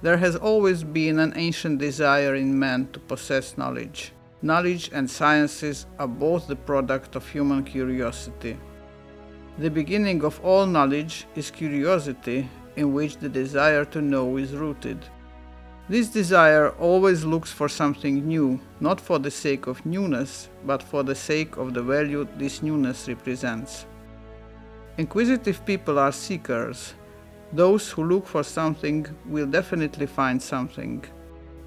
There has always been an ancient desire in man to possess knowledge. Knowledge and sciences are both the product of human curiosity. The beginning of all knowledge is curiosity, in which the desire to know is rooted. This desire always looks for something new, not for the sake of newness, but for the sake of the value this newness represents. Inquisitive people are seekers. Those who look for something will definitely find something.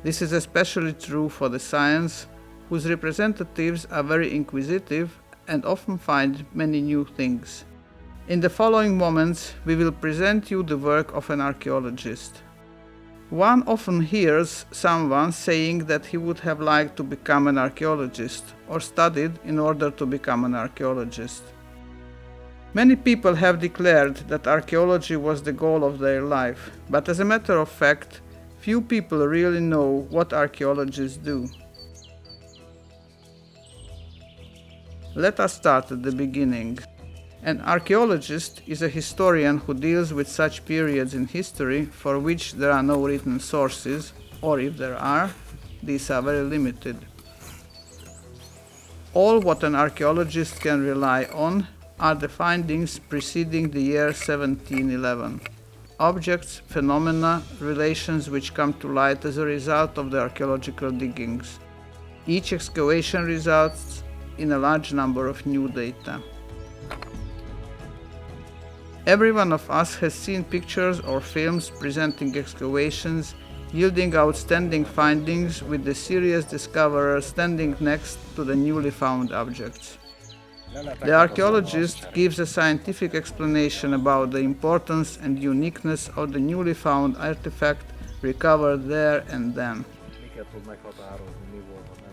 This is especially true for the science, whose representatives are very inquisitive and often find many new things. In the following moments, we will present you the work of an archaeologist. One often hears someone saying that he would have liked to become an archaeologist or studied in order to become an archaeologist. Many people have declared that archaeology was the goal of their life, but as a matter of fact, few people really know what archaeologists do. Let us start at the beginning. An archaeologist is a historian who deals with such periods in history for which there are no written sources, or if there are, these are very limited. All what an archaeologist can rely on are the findings preceding the year 1711. Objects, phenomena, relations which come to light as a result of the archaeological diggings. Each excavation results in a large number of new data. Every one of us has seen pictures or films presenting excavations yielding outstanding findings with the serious discoverer standing next to the newly found objects. The archaeologist gives a scientific explanation about the importance and uniqueness of the newly found artifact recovered there and then.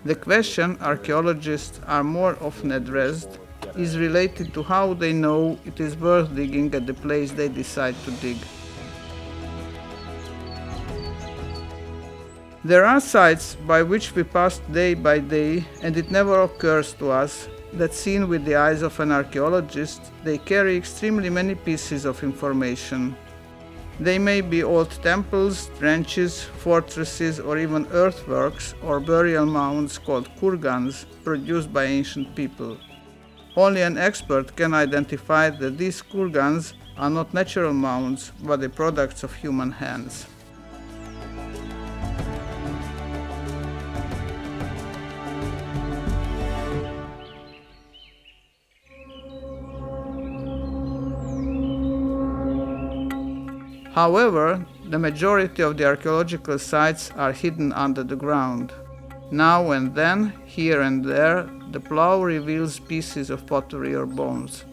The question archaeologists are more often addressed is related to how they know it is worth digging at the place they decide to dig. There are sites by which we pass day by day, and it never occurs to us that seen with the eyes of an archaeologist, they carry extremely many pieces of information. They may be old temples, trenches, fortresses, or even earthworks or burial mounds called kurgans produced by ancient people. Only an expert can identify that these kurgans are not natural mounds, but the products of human hands. However, the majority of the archaeological sites are hidden under the ground. Now and then, here and there, the plow reveals pieces of pottery or bones.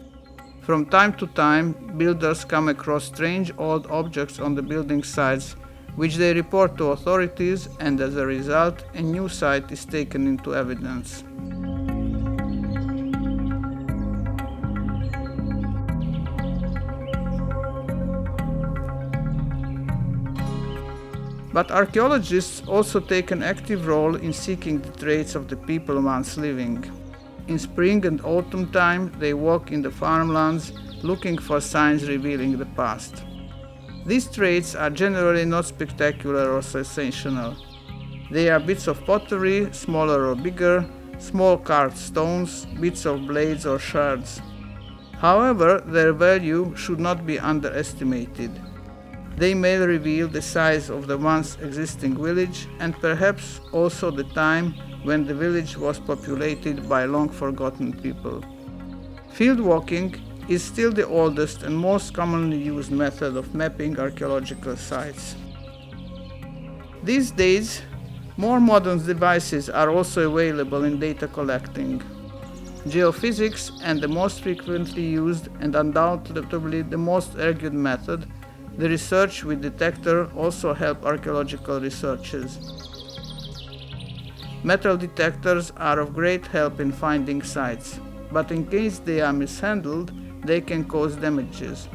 From time to time, builders come across strange old objects on the building sites, which they report to authorities, and as a result, a new site is taken into evidence. But archaeologists also take an active role in seeking the traits of the people once living. In spring and autumn time, they walk in the farmlands looking for signs revealing the past. These traits are generally not spectacular or sensational. They are bits of pottery, smaller or bigger, small carved stones, bits of blades or shards. However, their value should not be underestimated. They may reveal the size of the once existing village and perhaps also the time when the village was populated by long forgotten people. Field walking is still the oldest and most commonly used method of mapping archaeological sites. These days, more modern devices are also available in data collecting. Geophysics and the most frequently used and undoubtedly the most argued method, the research with detector, also help archaeological researchers. Metal detectors are of great help in finding sites, but in case they are mishandled, they can cause damages.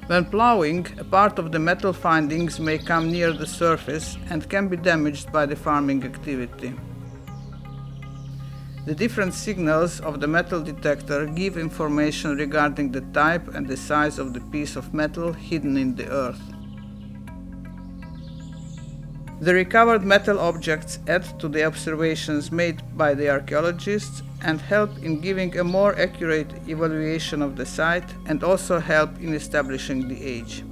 When plowing, a part of the metal findings may come near the surface and can be damaged by the farming activity. The different signals of the metal detector give information regarding the type and the size of the piece of metal hidden in the earth. The recovered metal objects add to the observations made by the archaeologists and help in giving a more accurate evaluation of the site and also help in establishing the age.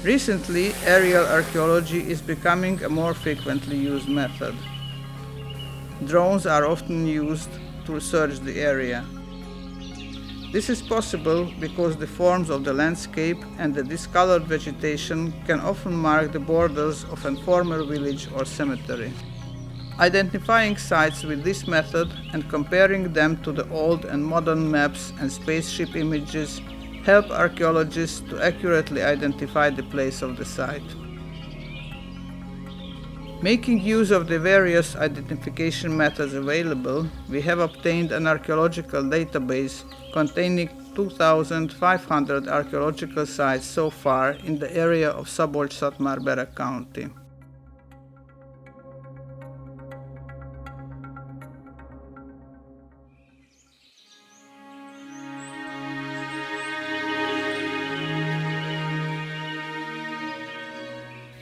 Recently, aerial archaeology is becoming a more frequently used method. Drones are often used to search the area. This is possible because the forms of the landscape and the discolored vegetation can often mark the borders of a former village or cemetery. Identifying sites with this method and comparing them to the old and modern maps and spaceship images help archaeologists to accurately identify the place of the site. Making use of the various identification methods available, we have obtained an archaeological database containing 2,500 archaeological sites so far in the area of Szabolcs-Szatmár-Bereg County.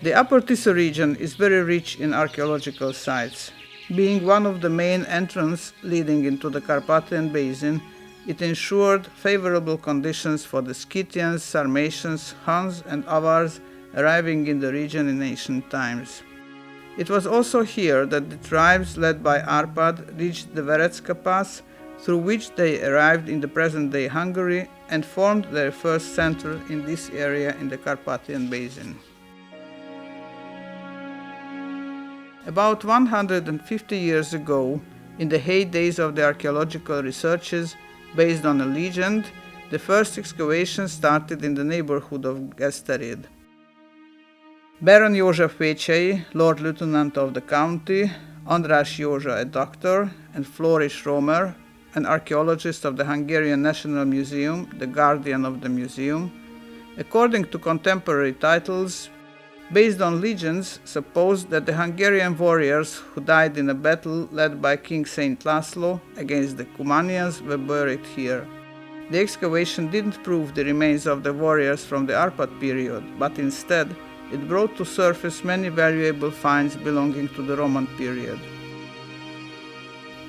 The Upper Tisza region is very rich in archaeological sites. Being one of the main entrances leading into the Carpathian Basin, it ensured favorable conditions for the Scythians, Sarmatians, Huns and Avars arriving in the region in ancient times. It was also here that the tribes led by Arpad reached the Verecka Pass, through which they arrived in the present-day Hungary and formed their first center in this area in the Carpathian Basin. About 150 years ago, in the heydays of the archaeological researches based on a legend, the first excavations started in the neighborhood of Geszteréd. Baron József Pécsey, Lord Lieutenant of the county, András Józsa, a doctor, and Floris Romer, an archaeologist of the Hungarian National Museum, the guardian of the museum, according to contemporary titles, based on legends, supposed that the Hungarian warriors who died in a battle led by King Saint László against the Cumanians were buried here. The excavation didn't prove the remains of the warriors from the Arpad period, but instead it brought to surface many valuable finds belonging to the Roman period.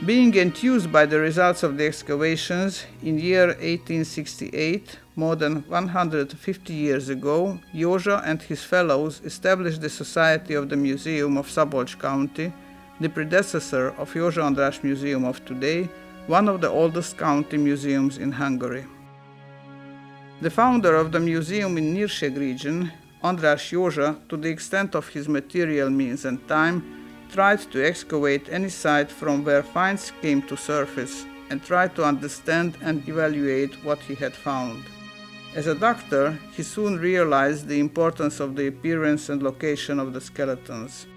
Being enthused by the results of the excavations, in year 1868, more than 150 years ago, Józsa and his fellows established the Society of the Museum of Szabolcs County, the predecessor of Jósa András Museum of today, one of the oldest county museums in Hungary. The founder of the museum in Nyírség region, András Józsa, to the extent of his material means and time, tried to excavate any site from where finds came to surface and tried to understand and evaluate what he had found. As a doctor, he soon realized the importance of the appearance and location of the skeletons.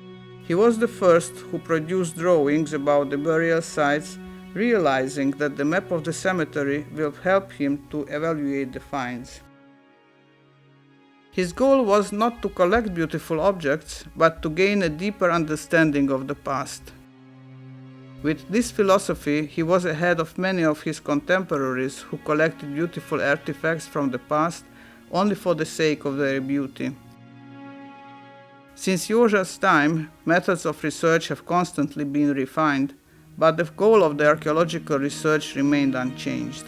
He was the first who produced drawings about the burial sites, realizing that the map of the cemetery will help him to evaluate the finds. His goal was not to collect beautiful objects, but to gain a deeper understanding of the past. With this philosophy, he was ahead of many of his contemporaries who collected beautiful artifacts from the past only for the sake of their beauty. Since Józsa's time, methods of research have constantly been refined, but the goal of the archaeological research remained unchanged.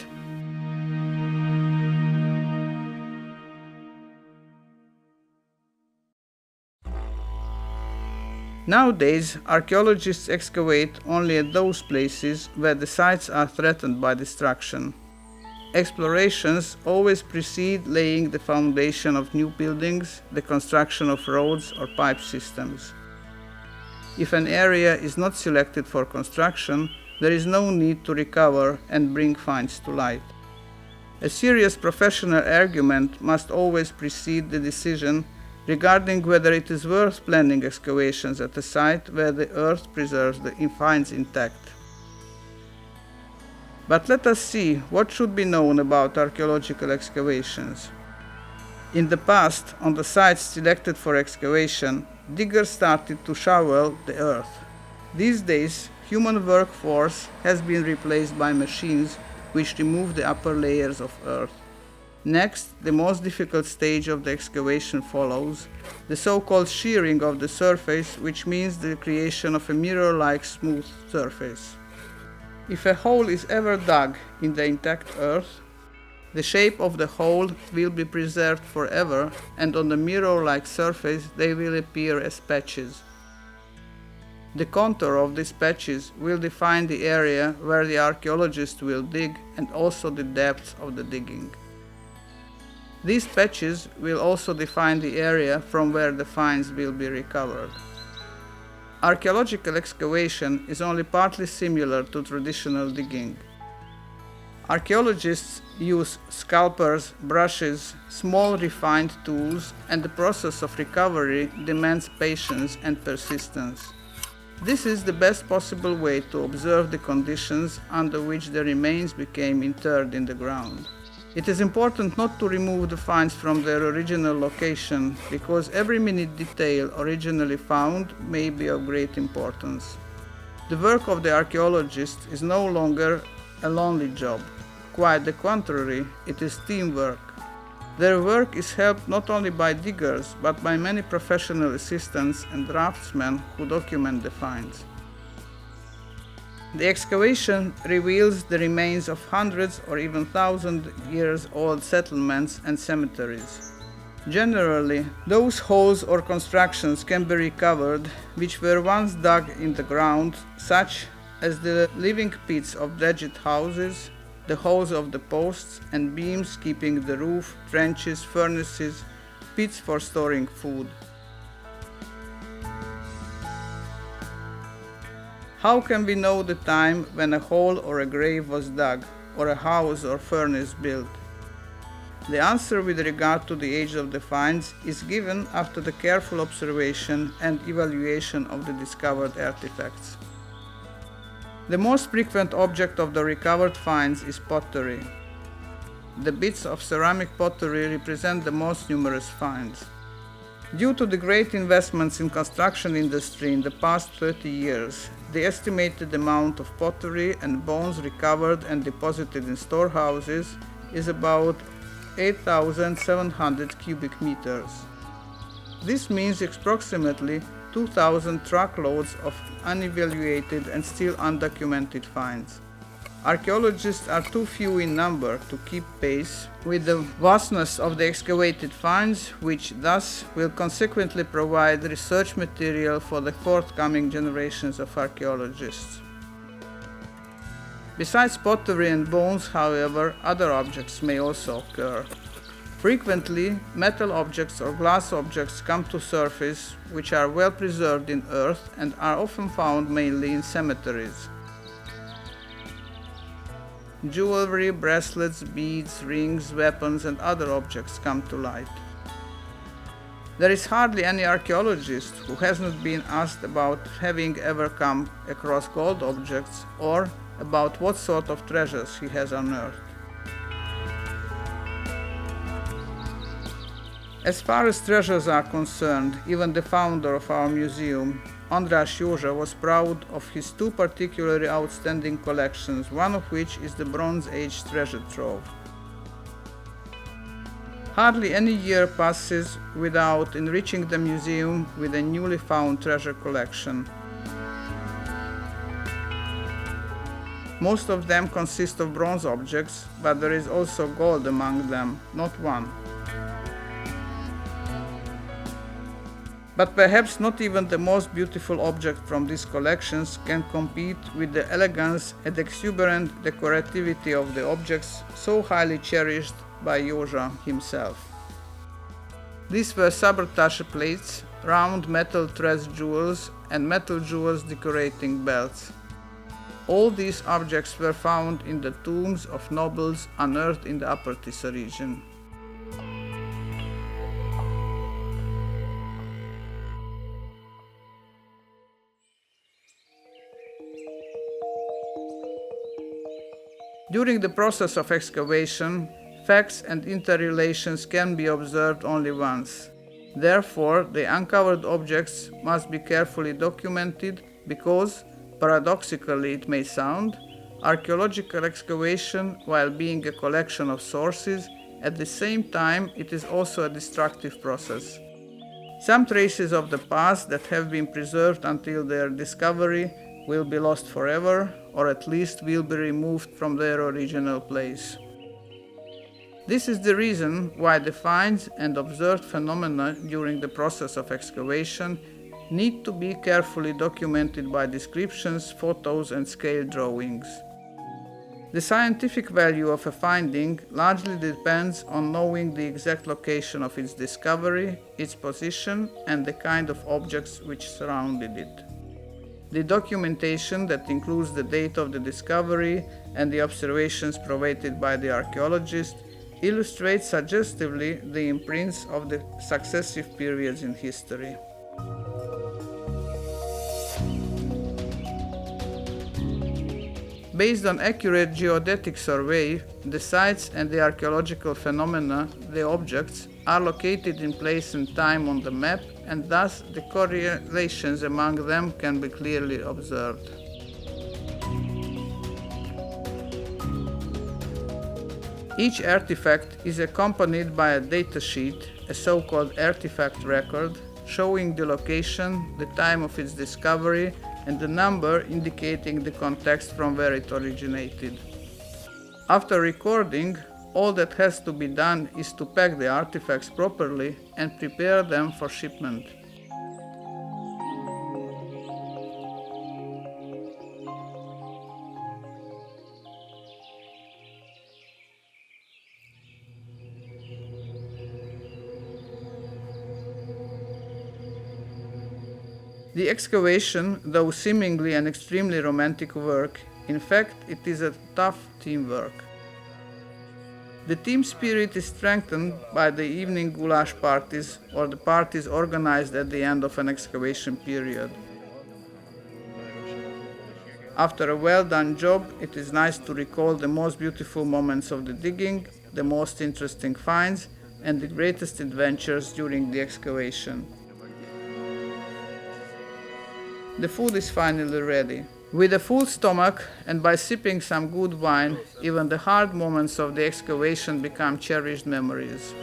Nowadays, archaeologists excavate only at those places where the sites are threatened by destruction. Explorations always precede laying the foundation of new buildings, the construction of roads or pipe systems. If an area is not selected for construction, there is no need to recover and bring finds to light. A serious professional argument must always precede the decision regarding whether it is worth planning excavations at a site where the earth preserves the finds intact. But let us see what should be known about archaeological excavations. In the past, on the sites selected for excavation, diggers started to shovel the earth. These days, human workforce has been replaced by machines which remove the upper layers of earth. Next, the most difficult stage of the excavation follows, the so-called shearing of the surface, which means the creation of a mirror-like smooth surface. If a hole is ever dug in the intact earth, the shape of the hole will be preserved forever, and on the mirror-like surface they will appear as patches. The contour of these patches will define the area where the archaeologist will dig and also the depth of the digging. These patches will also define the area from where the finds will be recovered. Archaeological excavation is only partly similar to traditional digging. Archaeologists use scalpers, brushes, small refined tools, and the process of recovery demands patience and persistence. This is the best possible way to observe the conditions under which the remains became interred in the ground. It is important not to remove the finds from their original location, because every minute detail originally found may be of great importance. The work of the archaeologist is no longer a lonely job. Quite the contrary, it is teamwork. Their work is helped not only by diggers, but by many professional assistants and draftsmen who document the finds. The excavation reveals the remains of hundreds or even thousand-years-old settlements and cemeteries. Generally, those holes or constructions can be recovered which were once dug in the ground, such as the living pits of thatched houses, the holes of the posts and beams keeping the roof, trenches, furnaces, pits for storing food. How can we know the time when a hole or a grave was dug, or a house or furnace built? The answer with regard to the age of the finds is given after the careful observation and evaluation of the discovered artifacts. The most frequent object of the recovered finds is pottery. The bits of ceramic pottery represent the most numerous finds. Due to the great investments in construction industry in the past 30 years, the estimated amount of pottery and bones recovered and deposited in storehouses is about 8,700 cubic meters. This means approximately 2,000 truckloads of unevaluated and still undocumented finds. Archaeologists are too few in number to keep pace with the vastness of the excavated finds, which thus will consequently provide research material for the forthcoming generations of archaeologists. Besides pottery and bones, however, other objects may also occur. Frequently, metal objects or glass objects come to surface which are well preserved in earth and are often found mainly in cemeteries. Jewelry, bracelets, beads, rings, weapons, and other objects come to light. There is hardly any archaeologist who has not been asked about having ever come across gold objects or about what sort of treasures he has unearthed. As far as treasures are concerned, even the founder of our museum, András Jósa, was proud of his two particularly outstanding collections, one of which is the Bronze Age treasure trove. Hardly any year passes without enriching the museum with a newly found treasure collection. Most of them consist of bronze objects, but there is also gold among them, not one. But perhaps not even the most beautiful object from these collections can compete with the elegance and exuberant decorativity of the objects so highly cherished by Jósa himself. These were sabotage plates, round metal tres jewels, and metal jewels decorating belts. All these objects were found in the tombs of nobles unearthed in the Upper Tisa region. During the process of excavation, facts and interrelations can be observed only once. Therefore, the uncovered objects must be carefully documented because, paradoxically it may sound, archaeological excavation, while being a collection of sources, At the same time, it is also a destructive process. Some traces of the past that have been preserved until their discovery will be lost forever, or at least will be removed from their original place. This is the reason why the finds and observed phenomena during the process of excavation need to be carefully documented by descriptions, photos, and scale drawings. The scientific value of a finding largely depends on knowing the exact location of its discovery, its position, and the kind of objects which surrounded it. The documentation that includes the date of the discovery and the observations provided by the archaeologist illustrates suggestively the imprints of the successive periods in history. Based on accurate geodetic survey, the sites and the archaeological phenomena, the objects, are located in place and time on the map, and thus the correlations among them can be clearly observed. Each artifact is accompanied by a datasheet, a so-called artifact record, showing the location, the time of its discovery, and the number indicating the context from where it originated. After recording, all that has to be done is to pack the artifacts properly and prepare them for shipment. The excavation, though seemingly an extremely romantic work, in fact it is a tough teamwork. The team spirit is strengthened by the evening goulash parties or the parties organized at the end of an excavation period. After a well-done job, it is nice to recall the most beautiful moments of the digging, the most interesting finds, and the greatest adventures during the excavation. The food is finally ready. With a full stomach and by sipping some good wine, even the hard moments of the excavation become cherished memories.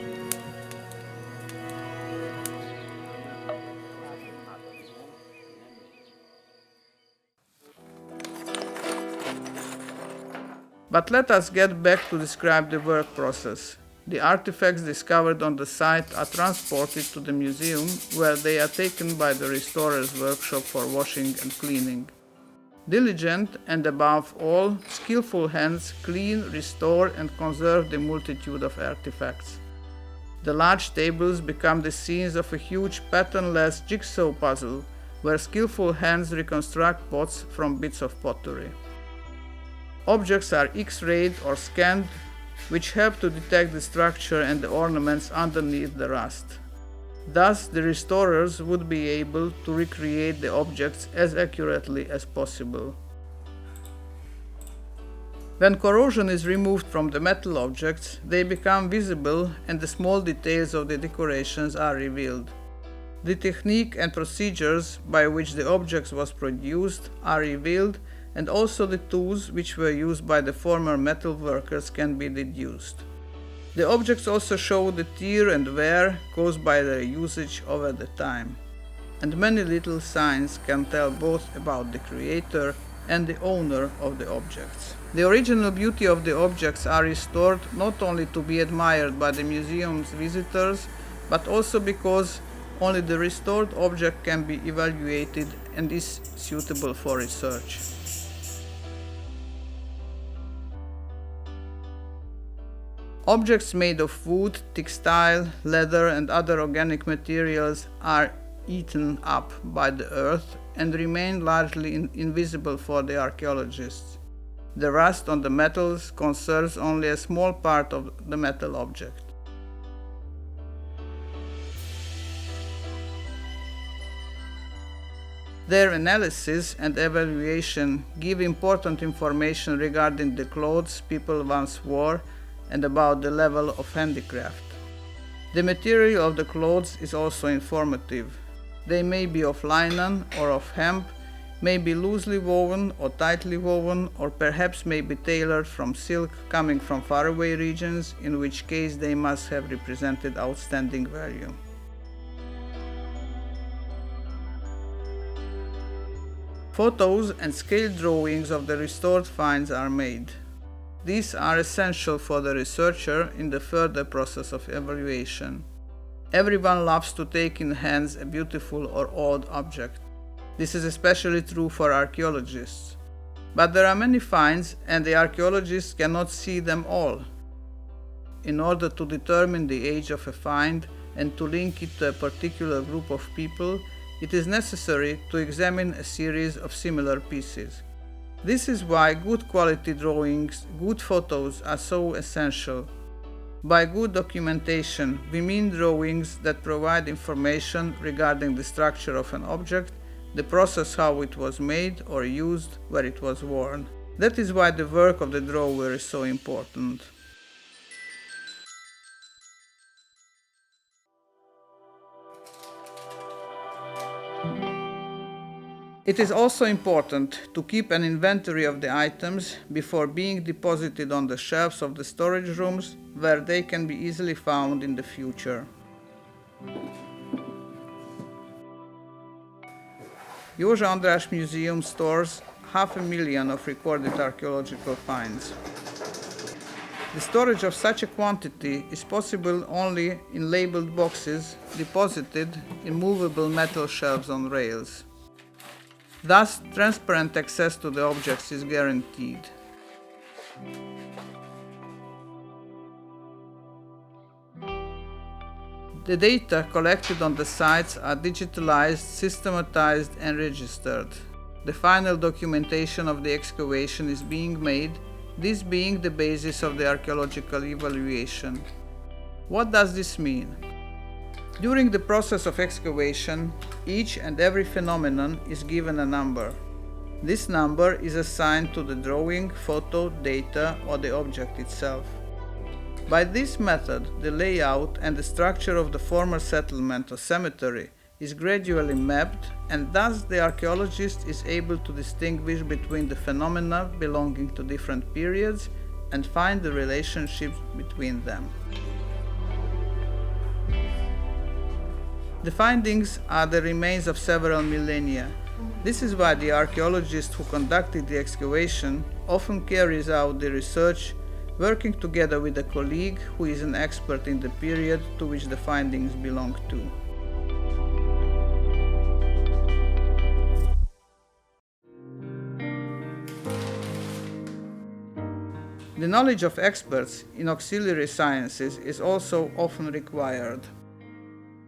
But let us get back to describe the work process. The artifacts discovered on the site are transported to the museum, where they are taken by the restorer's workshop for washing and cleaning. Diligent and above all, skillful hands clean, restore and conserve the multitude of artifacts. The large tables become the scenes of a huge patternless jigsaw puzzle, where skillful hands reconstruct pots from bits of pottery. Objects are X-rayed or scanned, which help to detect the structure and the ornaments underneath the rust. Thus, the restorers would be able to recreate the objects as accurately as possible. When corrosion is removed from the metal objects, they become visible and the small details of the decorations are revealed. The technique and procedures by which the objects was produced are revealed, and also the tools which were used by the former metal workers can be deduced. The objects also show the tear and wear caused by their usage over the time. And many little signs can tell both about the creator and the owner of the objects. The original beauty of the objects are restored not only to be admired by the museum's visitors, but also because only the restored object can be evaluated and is suitable for research. Objects made of wood, textile, leather and other organic materials are eaten up by the earth and remain largely invisible for the archaeologists. The rust on the metals concerns only a small part of the metal object. Their analysis and evaluation give important information regarding the clothes people once wore and about the level of handicraft. The material of the clothes is also informative. They may be of linen or of hemp, may be loosely woven or tightly woven, or perhaps may be tailored from silk coming from faraway regions, in which case they must have represented outstanding value. Photos and scale drawings of the restored finds are made. These are essential for the researcher in the further process of evaluation. Everyone loves to take in hands a beautiful or old object. This is especially true for archaeologists. But there are many finds, and the archaeologists cannot see them all. In order to determine the age of a find and to link it to a particular group of people, it is necessary to examine a series of similar pieces. This is why good quality drawings, good photos are so essential. By good documentation, we mean drawings that provide information regarding the structure of an object, the process how it was made or used, where it was worn. That is why the work of the drawer is so important. It is also important to keep an inventory of the items before being deposited on the shelves of the storage rooms, where they can be easily found in the future. Jósa András Museum stores 500,000 of recorded archaeological finds. The storage of such a quantity is possible only in labeled boxes deposited in movable metal shelves on rails. Thus, transparent access to the objects is guaranteed. The data collected on the sites are digitalized, systematized, and registered. The final documentation of the excavation is being made, this being the basis of the archaeological evaluation. What does this mean? During the process of excavation, each and every phenomenon is given a number. This number is assigned to the drawing, photo, data, or the object itself. By this method, the layout and the structure of the former settlement or cemetery is gradually mapped, and thus the archaeologist is able to distinguish between the phenomena belonging to different periods and find the relationships between them. The findings are the remains of several millennia. This is why the archaeologist who conducted the excavation often carries out the research, working together with a colleague who is an expert in the period to which the findings belong to. The knowledge of experts in auxiliary sciences is also often required.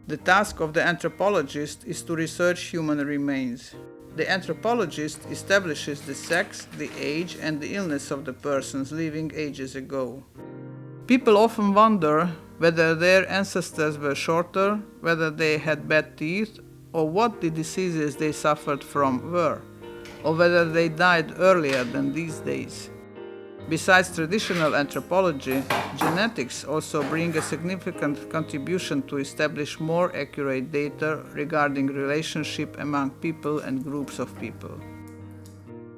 The task of the anthropologist is to research human remains. The anthropologist establishes the sex, the age, and the illness of the persons living ages ago. People often wonder whether their ancestors were shorter, whether they had bad teeth, or what the diseases they suffered from were, or whether they died earlier than these days. Besides traditional anthropology, genetics also bring a significant contribution to establish more accurate data regarding relationship among people and groups of people.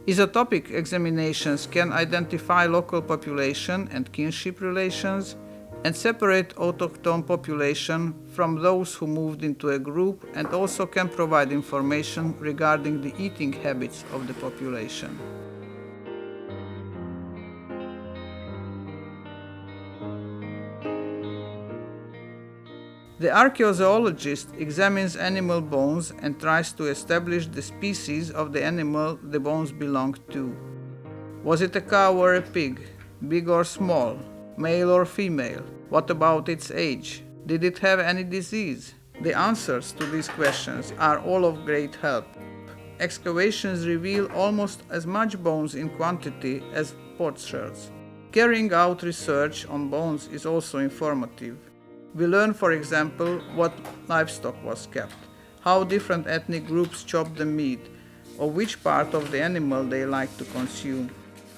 Isotopic examinations can identify local population and kinship relations and separate autochthone population from those who moved into a group, and also can provide information regarding the eating habits of the population. The archaeozoologist examines animal bones and tries to establish the species of the animal the bones belong to. Was it a cow or a pig? Big or small? Male or female? What about its age? Did it have any disease? The answers to these questions are all of great help. Excavations reveal almost as much bones in quantity as potsherds. Carrying out research on bones is also informative. We learn, for example, what livestock was kept, how different ethnic groups chopped the meat, or which part of the animal they like to consume.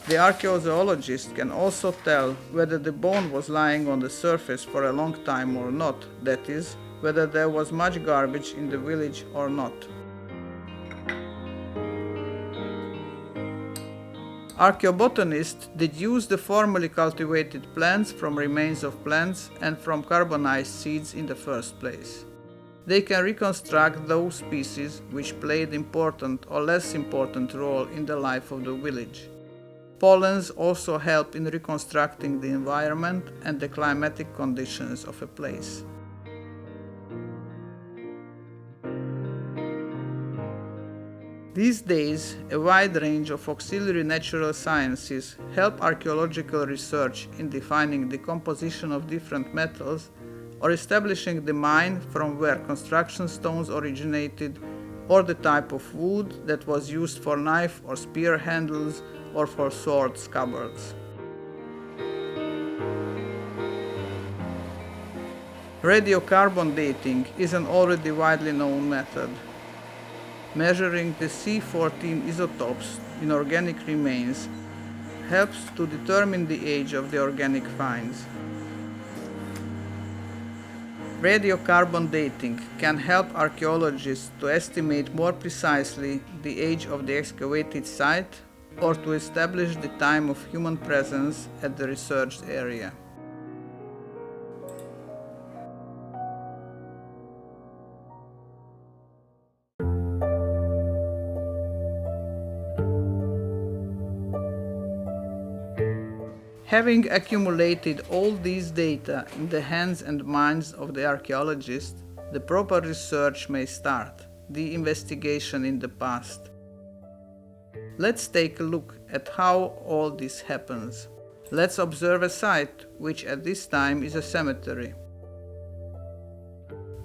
The archaeozoologist can also tell whether the bone was lying on the surface for a long time or not, that is, whether there was much garbage in the village or not. Archaeobotanists deduce the formerly cultivated plants from remains of plants and from carbonized seeds in the first place. They can reconstruct those species which played important or less important role in the life of the village. Pollens also help in reconstructing the environment and the climatic conditions of a place. These days, a wide range of auxiliary natural sciences help archaeological research in defining the composition of different metals or establishing the mine from where construction stones originated, or the type of wood that was used for knife or spear handles or for sword scabbards. Radiocarbon dating is an already widely known method. Measuring the C14 isotopes in organic remains helps to determine the age of the organic finds. Radiocarbon dating can help archaeologists to estimate more precisely the age of the excavated site or to establish the time of human presence at the researched area. Having accumulated all these data in the hands and minds of the archaeologist, the proper research may start, the investigation in the past. Let's take a look at how all this happens. Let's observe a site, which at this time is a cemetery.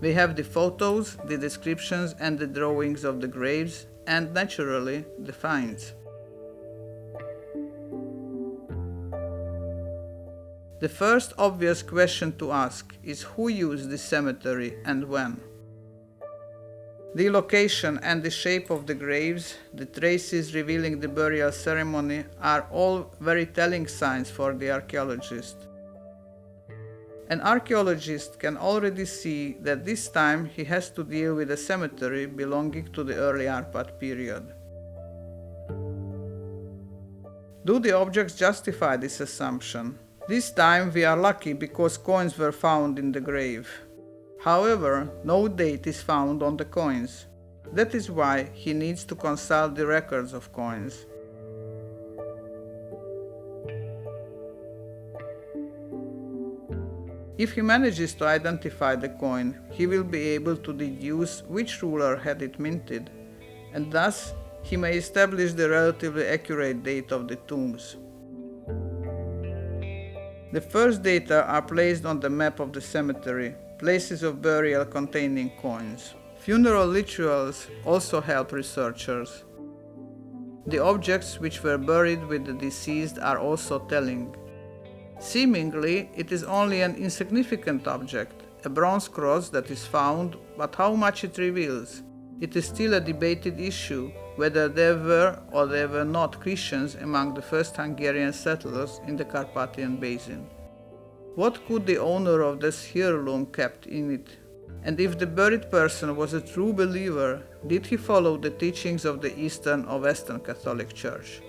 We have the photos, the descriptions and the drawings of the graves, and naturally, the finds. The first obvious question to ask is who used this cemetery and when. The location and the shape of the graves, the traces revealing the burial ceremony are all very telling signs for the archaeologist. An archaeologist can already see that this time he has to deal with a cemetery belonging to the early Arpad period. Do the objects justify this assumption? This time we are lucky because coins were found in the grave. However, no date is found on the coins. That is why he needs to consult the records of coins. If he manages to identify the coin, he will be able to deduce which ruler had it minted, and thus he may establish the relatively accurate date of the tombs. The first data are placed on the map of the cemetery, places of burial containing coins. Funeral rituals also help researchers. The objects which were buried with the deceased are also telling. Seemingly, it is only an insignificant object, a bronze cross that is found, but how much it reveals? It is still a debated issue whether there were or there were not Christians among the first Hungarian settlers in the Carpathian Basin. What could the owner of this heirloom kept in it? And if the buried person was a true believer, did he follow the teachings of the Eastern or Western Catholic Church?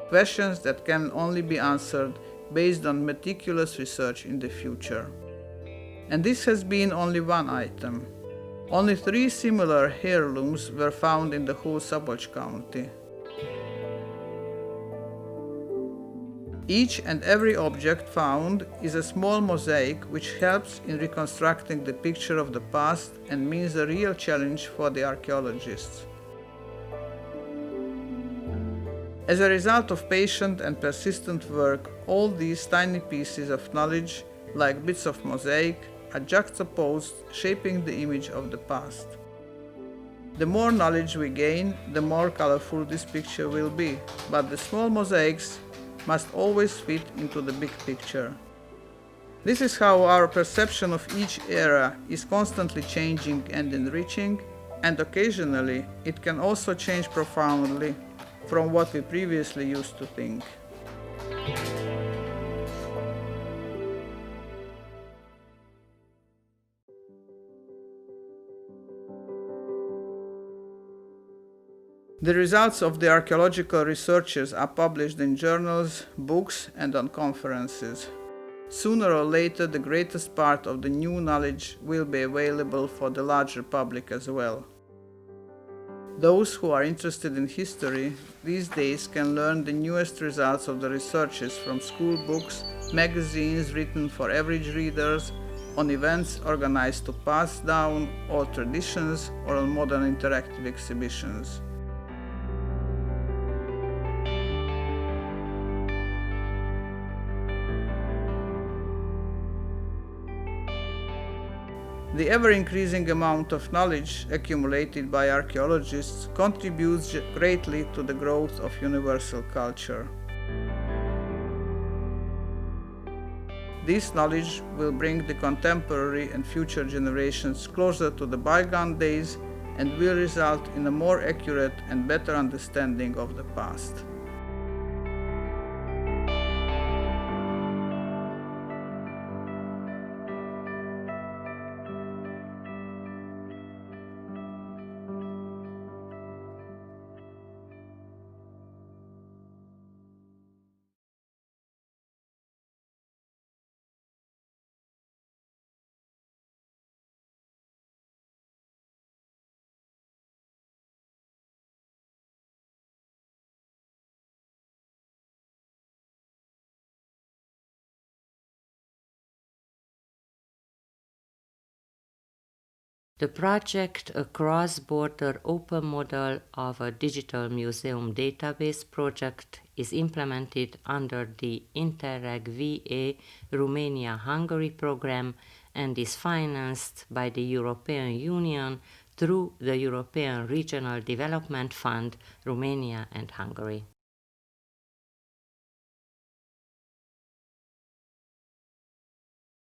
Questions that can only be answered based on meticulous research in the future. And this has been only one item. Only 3 similar heirlooms were found in the whole Szabolcs County. Each and every object found is a small mosaic which helps in reconstructing the picture of the past and means a real challenge for the archaeologists. As a result of patient and persistent work, all these tiny pieces of knowledge, like bits of mosaic, are juxtaposed, shaping the image of the past. The more knowledge we gain, the more colorful this picture will be, but the small mosaics must always fit into the big picture. This is how our perception of each era is constantly changing and enriching, and occasionally it can also change profoundly from what we previously used to think. The results of the archaeological researches are published in journals, books, and on conferences. Sooner or later, the greatest part of the new knowledge will be available for the larger public as well. Those who are interested in history these days can learn the newest results of the researches from school books, magazines written for average readers, on events organized to pass down old traditions, or on modern interactive exhibitions. The ever-increasing amount of knowledge accumulated by archaeologists contributes greatly to the growth of universal culture. This knowledge will bring the contemporary and future generations closer to the bygone days and will result in a more accurate and better understanding of the past. The project, a cross-border open model of a digital museum database project, is implemented under the Interreg VA Romania-Hungary program and is financed by the European Union through the European Regional Development Fund, Romania and Hungary.